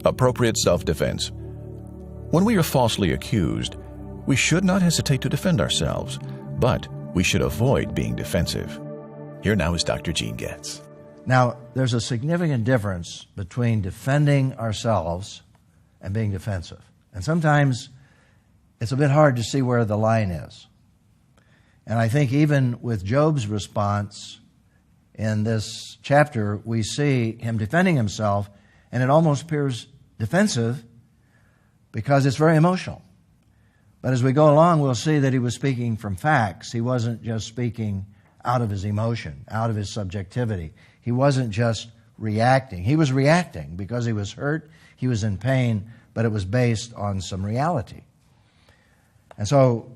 Appropriate self-defense. When we are falsely accused, we should not hesitate to defend ourselves, but we should avoid being defensive. Here now is Dr. Gene Getz. Now, there's a significant difference between defending ourselves and being defensive. And sometimes it's a bit hard to see where the line is. And I think even with Job's response in this chapter, we see him defending himself, and it almost appears defensive because it's very emotional. But as we go along, we'll see that he was speaking from facts. He wasn't just speaking out of his emotion, out of his subjectivity. He wasn't just reacting. He was reacting because he was hurt, he was in pain, but it was based on some reality. And so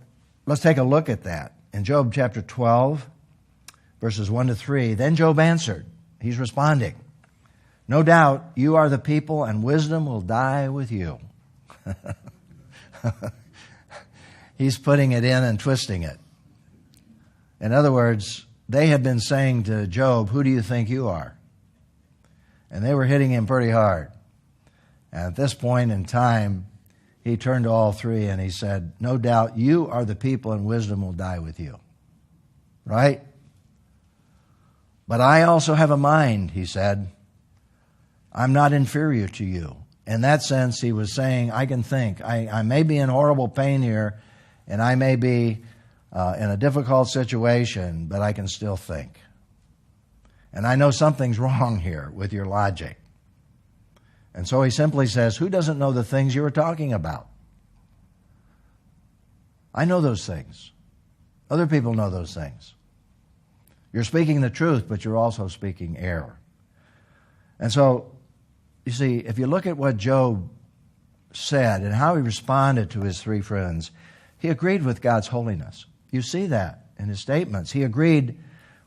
let's take a look at that. In Job chapter 12, verses 1 to 3, then Job answered. He's responding. No doubt you are the people and wisdom will die with you. He's putting it in and twisting it. In other words, they had been saying to Job, who do you think you are? And they were hitting him pretty hard. And at this point in time, he turned to all three and he said, no doubt you are the people and wisdom will die with you. Right? But I also have a mind, he said. I'm not inferior to you. In that sense, he was saying, I can think. I may be in horrible pain here, and I may be in a difficult situation, but I can still think. And I know something's wrong here with your logic. And so he simply says, who doesn't know the things you were talking about? I know those things. Other people know those things. You're speaking the truth, but you're also speaking error. And so, you see, if you look at what Job said and how he responded to his three friends, he agreed with God's holiness. You see that in his statements. He agreed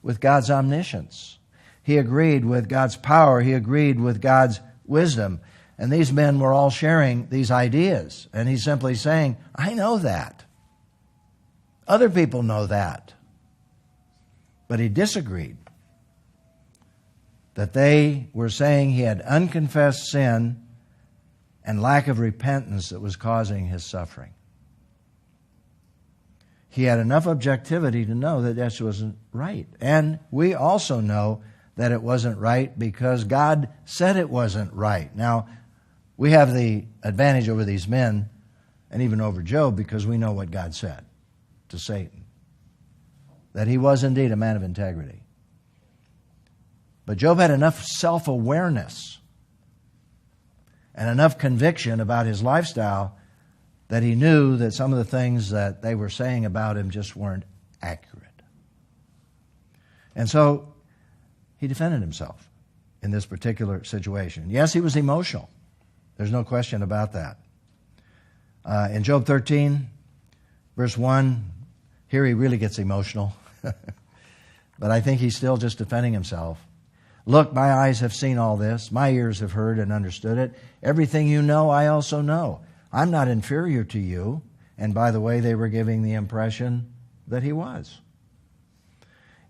with God's omniscience. He agreed with God's power. He agreed with God's wisdom. And these men were all sharing these ideas. And he's simply saying, I know that. Other people know that. But he disagreed. That they were saying he had unconfessed sin and lack of repentance that was causing his suffering. He had enough objectivity to know that this wasn't right. And we also know that it wasn't right because God said it wasn't right. Now, we have the advantage over these men and even over Job because we know what God said to Satan. That he was indeed a man of integrity. But Job had enough self-awareness and enough conviction about his lifestyle that he knew that some of the things that they were saying about him just weren't accurate. And so he defended himself in this particular situation. Yes, he was emotional. There's no question about that. In Job 13, verse 1, here he really gets emotional. But I think he's still just defending himself. Look, my eyes have seen all this. My ears have heard and understood it. Everything you know, I also know. I'm not inferior to you. And by the way, they were giving the impression that he was.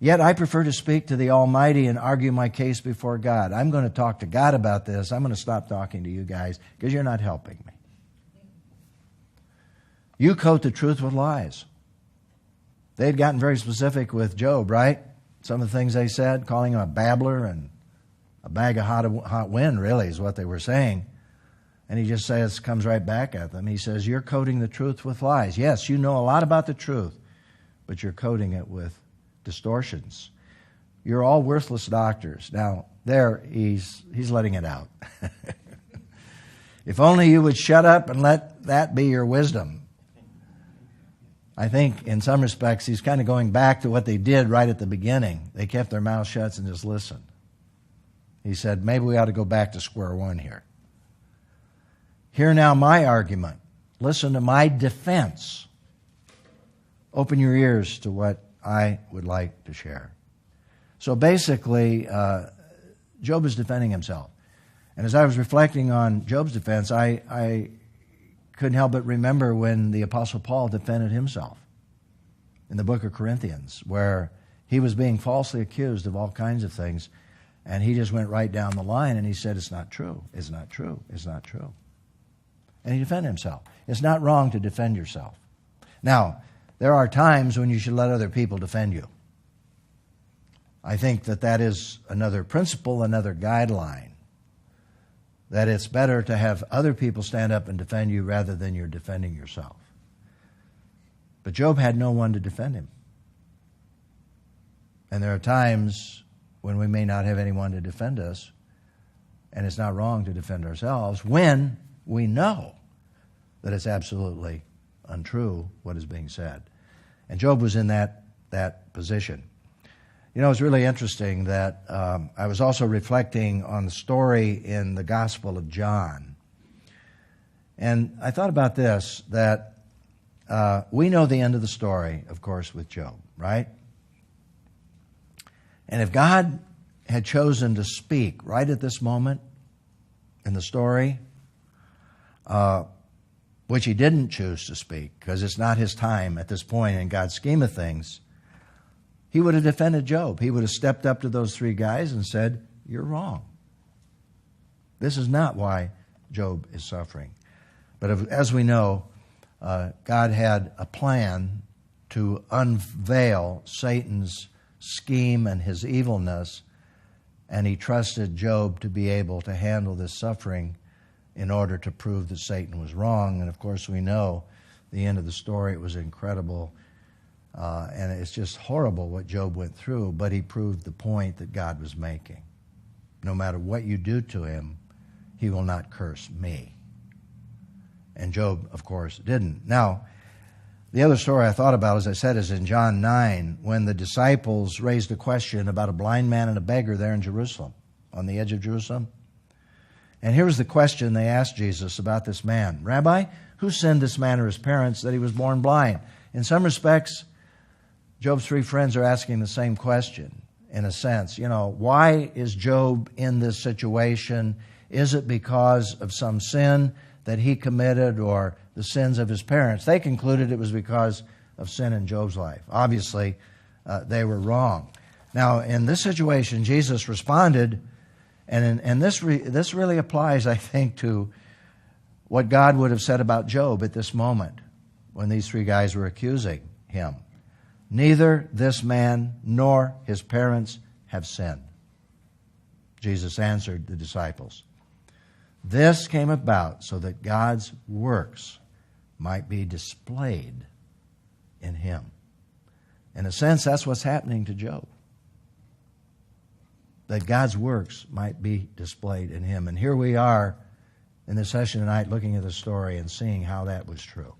Yet I prefer to speak to the Almighty and argue my case before God. I'm going to talk to God about this. I'm going to stop talking to you guys because you're not helping me. You coat the truth with lies. They had gotten very specific with Job, right? Some of the things they said, calling him a babbler and a bag of hot wind, really, is what they were saying. And he just says, comes right back at them. He says, you're coating the truth with lies. Yes, you know a lot about the truth, but you're coating it with distortions. You're all worthless doctors. Now, there, he's letting it out. If only you would shut up and let that be your wisdom. I think in some respects he's kind of going back to what they did right at the beginning. They kept their mouths shut and just listened. He said, maybe we ought to go back to square one here. Hear now my argument. Listen to my defense. Open your ears to what I would like to share. So basically, Job is defending himself. And as I was reflecting on Job's defense, I couldn't help but remember when the Apostle Paul defended himself in the book of Corinthians, where he was being falsely accused of all kinds of things. And he just went right down the line and he said, it's not true, it's not true, it's not true. And he defended himself. It's not wrong to defend yourself. Now, there are times when you should let other people defend you. I think that is another principle, another guideline, that it's better to have other people stand up and defend you rather than you're defending yourself. But Job had no one to defend him. And there are times when we may not have anyone to defend us, and it's not wrong to defend ourselves when we know that it's absolutely untrue what is being said. And Job was in that position. You know, it's really interesting that I was also reflecting on the story in the Gospel of John. And I thought about this, that we know the end of the story, of course, with Job, right? And if God had chosen to speak right at this moment in the story, which he didn't choose to speak because it's not his time at this point in God's scheme of things, he would have defended Job. He would have stepped up to those three guys and said, you're wrong. This is not why Job is suffering. But as we know, God had a plan to unveil Satan's scheme and his evilness, and he trusted Job to be able to handle this suffering in order to prove that Satan was wrong. And of course we know the end of the story. It was incredible, and it's just horrible what Job went through, but he proved the point that God was making. No matter what you do to him, he will not curse me. And Job, of course, didn't. Now, the other story I thought about, as I said, is in John 9, when the disciples raised a question about a blind man and a beggar there in Jerusalem, on the edge of Jerusalem. And here was the question they asked Jesus about this man. Rabbi, who sinned, this man or his parents, that he was born blind? In some respects, Job's three friends are asking the same question, in a sense. You know, why is Job in this situation? Is it because of some sin that he committed or the sins of his parents? They concluded it was because of sin in Job's life. Obviously, they were wrong. Now, in this situation, Jesus responded, and this really applies, I think, to what God would have said about Job at this moment when these three guys were accusing him. Neither this man nor his parents have sinned. Jesus answered the disciples, this came about so that God's works might be displayed in him. In a sense, that's what's happening to Job. That God's works might be displayed in him. And here we are in this session tonight looking at the story and seeing how that was true.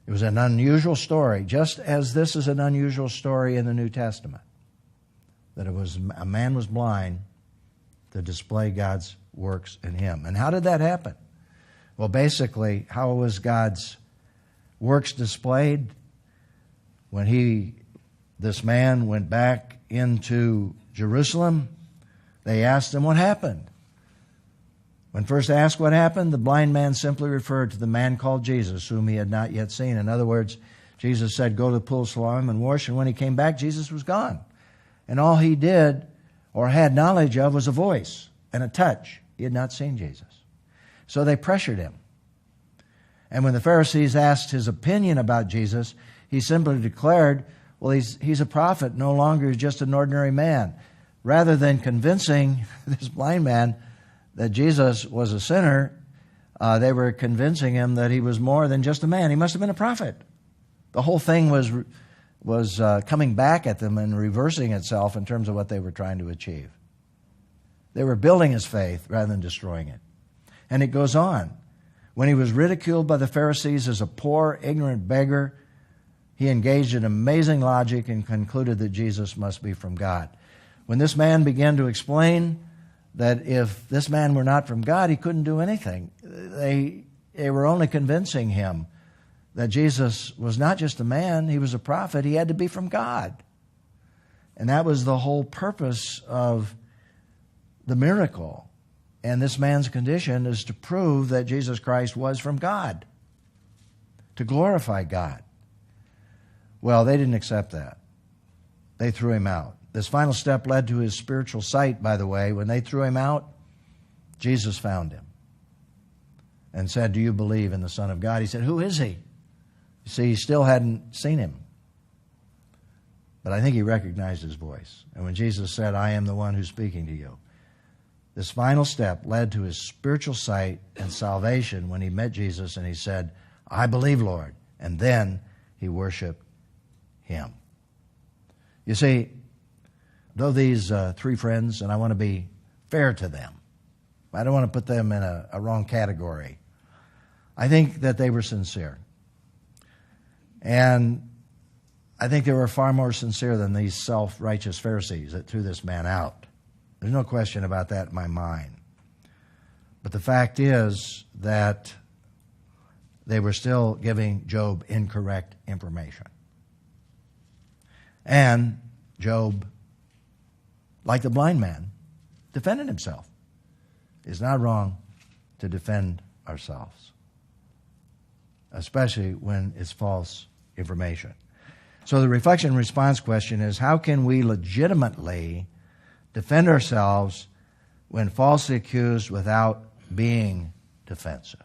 It was an unusual story, just as this is an unusual story in the New Testament. That a man was blind to display God's works in him. And how did that happen? Well, basically, how was God's works displayed? When this man went back into Jerusalem, they asked him what happened. When first asked what happened, the blind man simply referred to the man called Jesus, whom he had not yet seen. In other words, Jesus said, go to the pool of Siloam and wash. And when he came back, Jesus was gone. And all he did or had knowledge of was a voice and a touch. He had not seen Jesus. So they pressured him. And when the Pharisees asked his opinion about Jesus, he simply declared, well, he's a prophet, no longer just an ordinary man. Rather than convincing this blind man that Jesus was a sinner, they were convincing him that he was more than just a man. He must have been a prophet. The whole thing was coming back at them and reversing itself in terms of what they were trying to achieve. They were building his faith rather than destroying it. And it goes on. When he was ridiculed by the Pharisees as a poor, ignorant beggar, he engaged in amazing logic and concluded that Jesus must be from God. When this man began to explain that if this man were not from God, he couldn't do anything, they were only convincing him that Jesus was not just a man, he was a prophet, he had to be from God. And that was the whole purpose of the miracle. And this man's condition is to prove that Jesus Christ was from God, to glorify God. Well, they didn't accept that. They threw him out. This final step led to his spiritual sight, by the way. When they threw him out, Jesus found him and said, "Do you believe in the Son of God?" He said, "Who is he?" You see, he still hadn't seen him. But I think he recognized his voice. And when Jesus said, "I am the one who's speaking to you," this final step led to his spiritual sight and salvation when he met Jesus and he said, "I believe, Lord." And then he worshiped him. You see, though these three friends, and I want to be fair to them, I don't want to put them in a wrong category. I think that they were sincere. And I think they were far more sincere than these self-righteous Pharisees that threw this man out. There's no question about that in my mind. But the fact is that they were still giving Job incorrect information. And Job, like the blind man, defended himself. It's not wrong to defend ourselves, especially when it's false information. So the reflection and response question is, how can we legitimately defend ourselves when falsely accused without being defensive?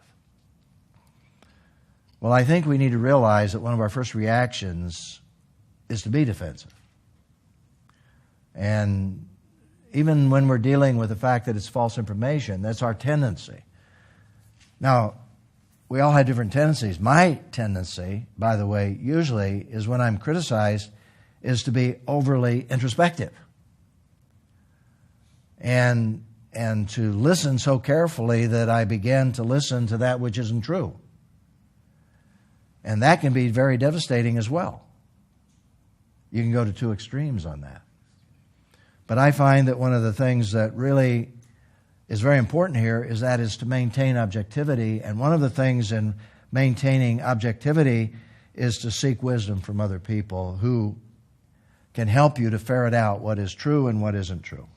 Well, I think we need to realize that one of our first reactions is to be defensive. And even when we're dealing with the fact that it's false information, that's our tendency. Now, we all have different tendencies. My tendency, by the way, usually is when I'm criticized, is to be overly introspective. And to listen so carefully that I begin to listen to that which isn't true. And that can be very devastating as well. You can go to two extremes on that. But I find that one of the things that really is very important here is to maintain objectivity. And one of the things in maintaining objectivity is to seek wisdom from other people who can help you to ferret out what is true and what isn't true.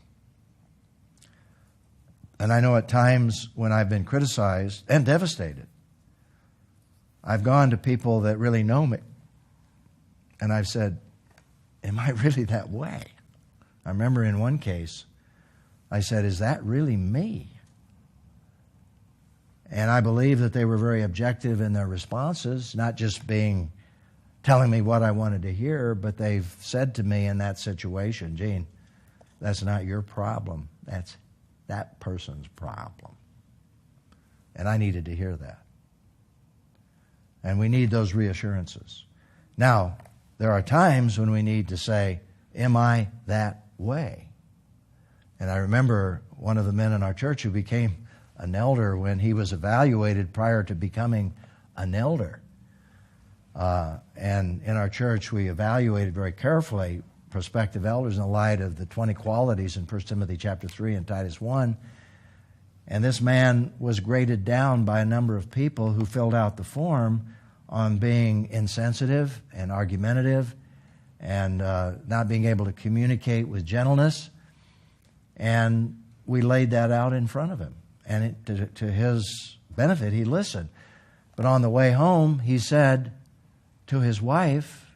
And I know at times when I've been criticized and devastated, I've gone to people that really know me, and I've said, "Am I really that way?" I remember in one case, I said, "Is that really me?" And I believe that they were very objective in their responses, not just telling me what I wanted to hear, but they've said to me in that situation, "Gene, that's not your problem. That's that person's problem." And I needed to hear that. And we need those reassurances. Now, there are times when we need to say, "Am I that way?" And I remember one of the men in our church who became an elder when he was evaluated prior to becoming an elder. And in our church, we evaluated very carefully prospective elders in the light of the 20 qualities in 1 Timothy chapter 3 and Titus 1. And this man was graded down by a number of people who filled out the form on being insensitive and argumentative and not being able to communicate with gentleness. And we laid that out in front of him. And to his benefit, he listened. But on the way home, he said to his wife,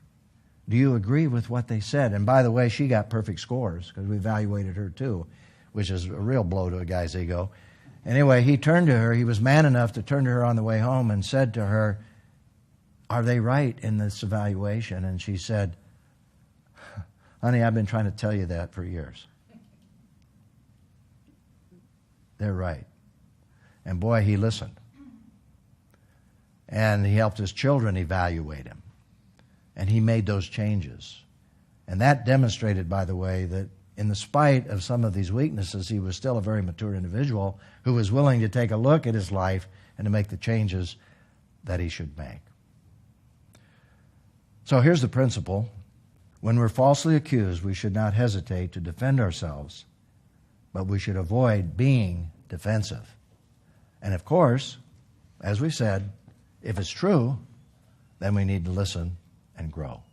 "Do you agree with what they said?" And by the way, she got perfect scores because we evaluated her too, which is a real blow to a guy's ego. Anyway, he turned to her. He was man enough to turn to her on the way home and said to her, "Are they right in this evaluation?" And she said, "Honey, I've been trying to tell you that for years. They're right." And boy, he listened. And he helped his children evaluate him. And he made those changes. And that demonstrated, by the way, that in the spite of some of these weaknesses, he was still a very mature individual who was willing to take a look at his life and to make the changes that he should make. So here's the principle. When we're falsely accused, we should not hesitate to defend ourselves, but we should avoid being defensive. And of course, as we said, if it's true, then we need to listen and grow.